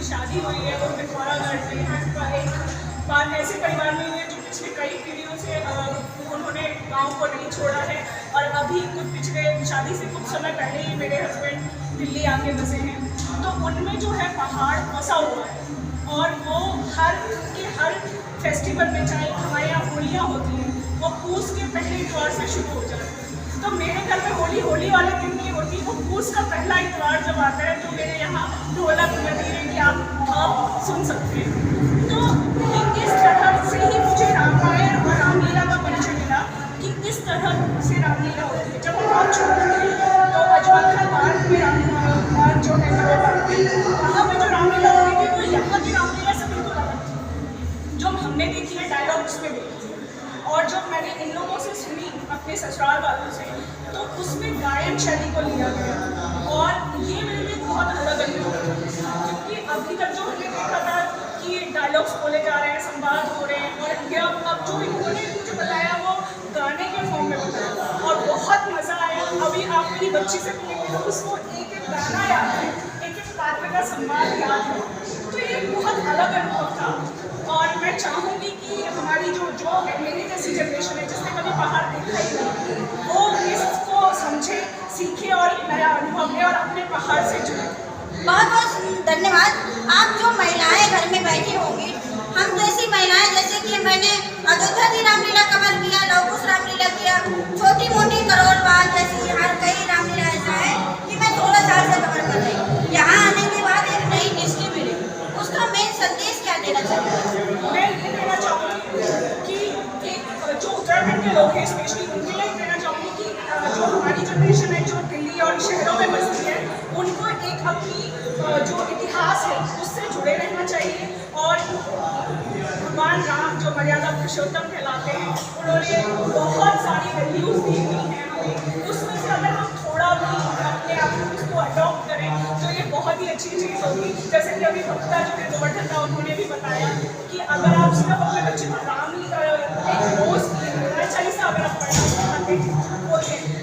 जिनकी शादी हुई है वो पिथौरागढ़ में है, एक बात ऐसे परिवार में हुई है जो पिछले कई पीढ़ियों से उन्होंने गांव को नहीं छोड़ा है और अभी कुछ पिछले शादी से कुछ समय पहले ही मेरे हस्बैंड दिल्ली आके बसे हैं। तो उनमें जो है पहाड़ बसा हुआ है और वो हर फेस्टिवल में, चाहे हमारे यहाँ होलियाँ होती हैं, वो पूस के पहले इतवार से शुरू हो जाती है। तो मेरे घर में होली वाले दिन नहीं होती, वो पूस का पहला इतवार जब आता है तो मेरे यहाँ ढोलक मंदिर की आप सुन सकते हैं। तो इस तरह से ही मुझे रामायण और रामलीला का परिचय मिला कि इस तरह से रामलीला होती है। जब हम बहुत छोटे थे तो अजवाल पार्क में रामलीला जो है वहाँ पर जो रामलीला होती थी तो यहाँ की रामलीला से बिल्कुल अलग थी, जो हमने देखी है डायलॉग्स में देखी है। और जब मैंने इन लोगों से सुनी अपने ससुराल वालों से तो उसमें गायन शैली को लिया गया और ये मेरे लिए बहुत अलग अनुभव था, क्योंकि अभी तक जो हमने देखा था कि डायलॉग्स बोले जा रहे हैं, संवाद हो रहे हैं, और अब जो इन्होंने मुझे बताया वो गाने के फॉर्म में बताया और बहुत मज़ा आया। अभी आप मेरी बच्ची से मिलेंगे तो उसको एक एक गाना याद है, एक एक पात्र का संवाद याद है, तो ये बहुत अलग अनुभव था। और मैं चाहूँगी कि हमारी जो मेरी जैसी जनरेशन है जिसने कभी पहाड़ देखा ही नहीं, वो इसको समझे, सीखे और नया अनुभव ले और अपने पहाड़ से जुड़े। बहुत बहुत धन्यवाद। आप जो महिलाएं घर में बैठी होंगी, हम जैसी महिलाएं, जैसे कि मैंने अयोध्या की रामलीला कवर किया, लवकुश रामलीला किया, छोटी मोटी करोल बात जैसी हर कई रामलीला ऐसा है कि मैं 16 साल से कवर कर रही हूँ। यहाँ आने के बाद एक नई दृष्टि मिली, उसका मेन संदेश क्या देना चाहिए? मैं ये देना चाहूँगी कि जो उत्तराखंड के लोग हैं स्पेशली उनके लिए कहना चाहूँगी कि जो हमारी जनरेशन है जो दिल्ली और शहरों में बसती है, उनको एक अपनी जो इतिहास है उससे जुड़े रहना चाहिए। और भगवान राम जो मर्यादा पुरुषोत्तम कहलाते हैं, उन्होंने बहुत सारी वैल्यूज़ दी हुई हैं हमें, उसमें से अगर हम थोड़ा भी अपने आप को उसको अडॉप्ट करें तो ये बहुत ही अच्छी चीज़ होगी। जैसे कि अभी भक्ता जो है गोवर्धन था उन्होंने भी बताया कि अगर आप सिर्फ अपने बच्चे को एक रोज़ चालीसा अगर आप पढ़ना चाहते हैं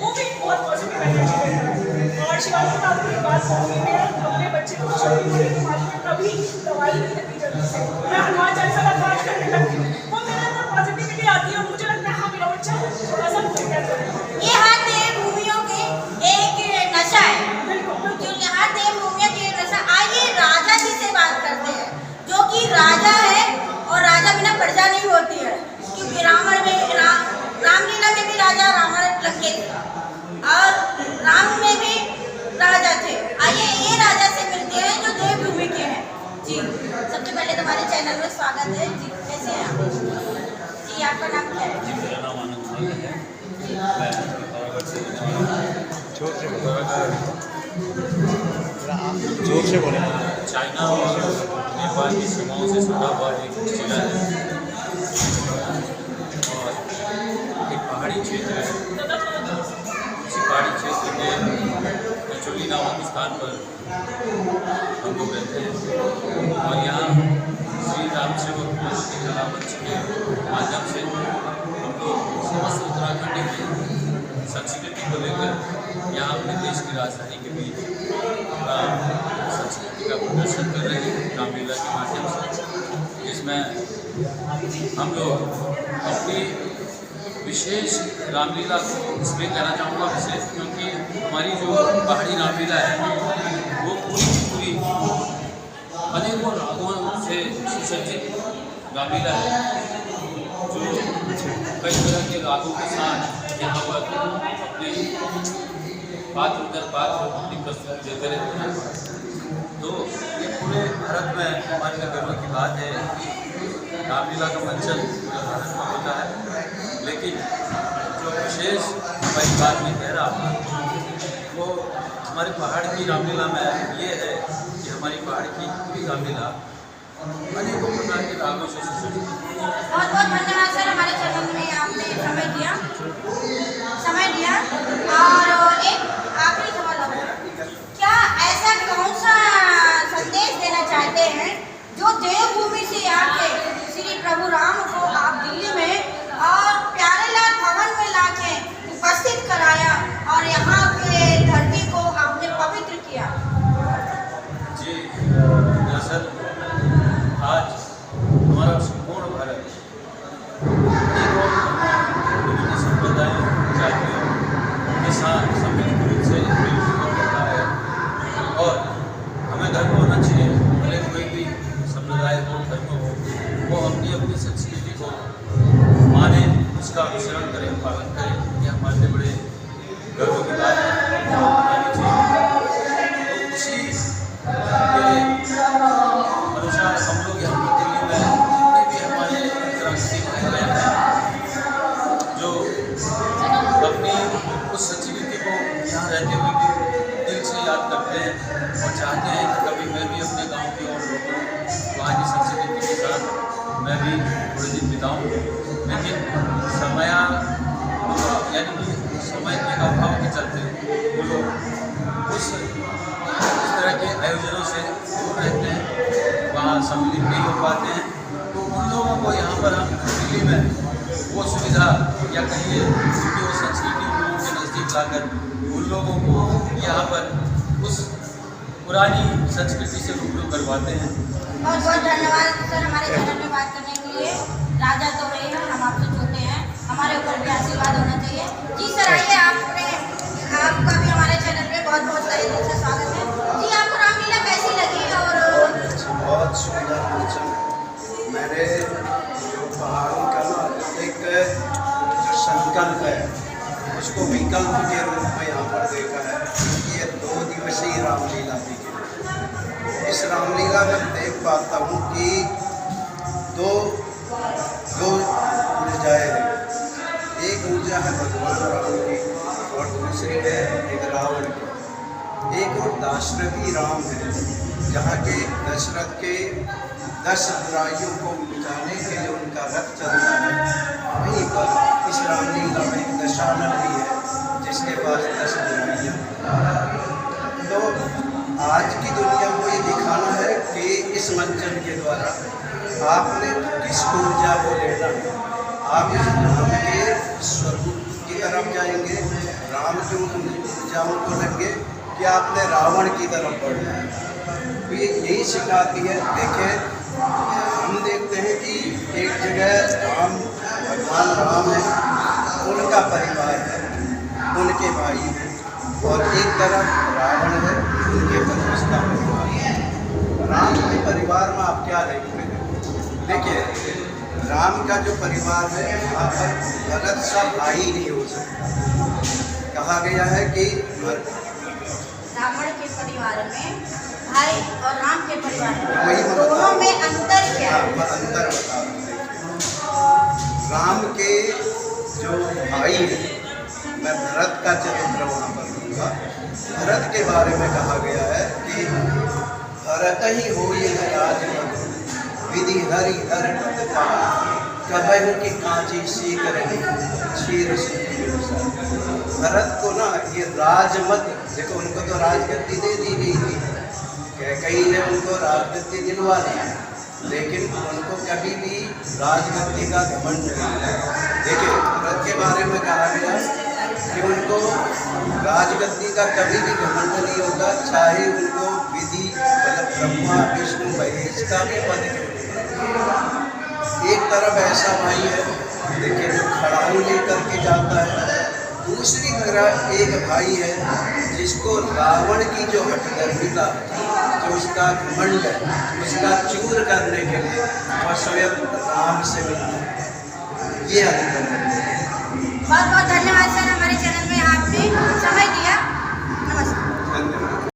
वो भी बहुत पॉजिटिव एनर्जी देता है। और शिवाजी में आपको एक बात कहूँगी, मैं अपने बच्चे को छोटी मोटी बीमारी में कभी दवाई नहीं देती जल्दी से, मैं हनुमान चालीसा का पाठ करने लगती हूँ, वो मेरे अंदर पॉजिटिविटी आती है और मुझे लगता है हाँ मेरा बच्चा थोड़ा सा ये हाथ देवभूमियों के एक नशा है, जो यहाँ देवभूमियों की नशा। आइए राजा जी से बात करते हैं, जो कि राजा है और राजा बिना प्रजा नहीं होती है, क्योंकि रावण में रामलीला में भी राजा रावण लंके और राम में भी राजा थे। आइए ये राजा से मिलते हैं जो देवभूमि के हैं। जी सबसे पहले तुम्हारे चैनल में स्वागत है जी, कैसे हैं आप? जी आपका नाम क्या है? जी मेरा नाम आनंद है, मैं पिथौरागढ़ से जोर से बोले। चाइना और नेपाल की सीमाओं से सटा हुआ एक जिला है और एक पहाड़ी क्षेत्र है। इसी पहाड़ी क्षेत्र में कचौली नामक स्थान पर हम लोग रहते हैं और यहाँ श्री राम सेवक की कला मंच के माध्यम से हम लोग समस्त उत्तराखंड की संस्कृति को लेकर यहाँ अपने देश की राजधानी के बीच संस्कृति का प्रदर्शन कर रहे हैं रामलीला के माध्यम से, जिसमें हम लोग अपनी विशेष रामलीला को इसलिए कहना चाहूँगा विशेष, क्योंकि हमारी जो पहाड़ी रामलीला है वो पूरी की पूरी अनेकों रागों से सुसज्जित रामलीला है, जो कई तरह के रागों के साथ यहाँ पर अपने पात्र दर पात्र अपनी प्रस्तुति देते रहते हैं। तो ये पूरे भारत में हमारे लिए गर्व की बात है, रामलीला का मंचन पूरे भारत में होता है, लेकिन जो विशेष हमारी बात में कह रहा हूँ वो हमारे पहाड़ की रामलीला में ये है कि हमारी पहाड़ की पूरी रामलीला अनेकों प्रकार के रागों से सुसज्जित है। बहुत बहुत धन्यवाद सर, हमारे चैनल में आपने समय दिया। और एक आखिरी सवाल है, क्या ऐसा कौन सा संदेश देना चाहते हैं जो देवभूमि से आके श्री प्रभु राम को आप दिल्ली में और प्यारेलाल भवन में लाके उपस्थित कराया और यहाँ के धरती को आपने पवित्र किया? जी दरअसल मैं भी थोड़े दिन बिताऊँ, लेकिन समय यानी कि समय के अभाव के चलते वो लोग इस तरह के आयोजनों से दूर रहते हैं, वहाँ सम्मिलित नहीं हो पाते हैं। तो उन लोगों को यहाँ पर हम दिल्ली में वो सुविधा या कहिए उनकी वो संस्कृति उन लोगों के नज़दीक लाकर उन लोगों को यहाँ पर उस पुरानी संस्कृति से रूबरू करवाते हैं। बहुत बहुत धन्यवाद सर हमारे चैनल में बात करने के लिए। राजा तो वही है, हम आपसे छोटे हैं, हमारे ऊपर भी आशीर्वाद होना चाहिए। जी सर आइए, आपका भी हमारे चैनल पे बहुत बहुत तहे दिल से स्वागत है। जी आपको रामलीला कैसी लगी? और बहुत सुंदर मंचन। मैंने जो पहाड़ों का ना एक जो संकल्प है उसको विकल्प के रूप में यहाँ पर देखा है। ये 2 दिवसीय रामलीला थी। इस रामलीला में देख पाता हूँ कि दो ऊर्जाएँ हैं। एक ऊर्जा है भगवान राम की और दूसरी है एक रावण की। एक और दाशरथी राम है, जहाँ के दशरथ के 10 बुराइयों को मिटाने के लिए उनका रथ चलता है। वहीं पर इस रामलीला में एक दशानन भी है जिसके पास 10 बुराइयाँ। तो आज की दुनिया को ये दिखाना है कि इस मंचन के द्वारा आपने किस ऊर्जा को लेना है। आप इस राम के स्वरूप की तरफ जाएंगे, राम की उन ऊर्जाओं को लेंगे, कि आपने रावण की तरफ बढ़ना है। तो ये यही सिखाती है। देखें, हम देखते हैं कि एक जगह भगवान राम है, उनका परिवार है, उनके भाई हैं, और एक तरफ रावण है, उनके पति उसका परिवार है। राम के परिवार में आप क्या देखते हैं? देखिए, राम का जो परिवार है वहाँ पर गलत सब भाई नहीं हो सकता। कहा गया है कि रावण के परिवार में भाई और राम के परिवार वही में दोनों में अंतर क्या है? अंतर बता दें। राम के जो भाई हैं, मैं भरत का चरित्र वहाँ पर लूँगा। भरत के बारे में कहा गया है कि भरत ही हो ये राजमत विधि हरि हर कबहू की कांची सी करेगी क्षीर सिद्धि। भरत को ना ये राजमत, देखो उनको तो राजगद्दी दे दी गई थी, कई ने उनको राजगद्दी दिलवा दी, लेकिन उनको कभी भी राजगद्दी का घमंड नहीं। देखिए, भरत के बारे में कहा गया कि उनको राजगद्दी का कभी भी घमंड नहीं होगा, चाहे उनको विधि मतलब ब्रह्मा विष्णु महेश का भी पद क्यों नहीं। एक तरफ ऐसा भाई है, देखिए, जो खड़ाऊ लेकर के जाता है, दूसरी तरफ एक भाई है जिसको रावण की जो हठधर्मिता है, जो उसका घमंड है, उसका चूर करने के लिए वह स्वयं राम से मिलता है। ये अंतर है। बहुत बहुत धन्यवाद सर, हमारे चैनल में आपने समय दिया।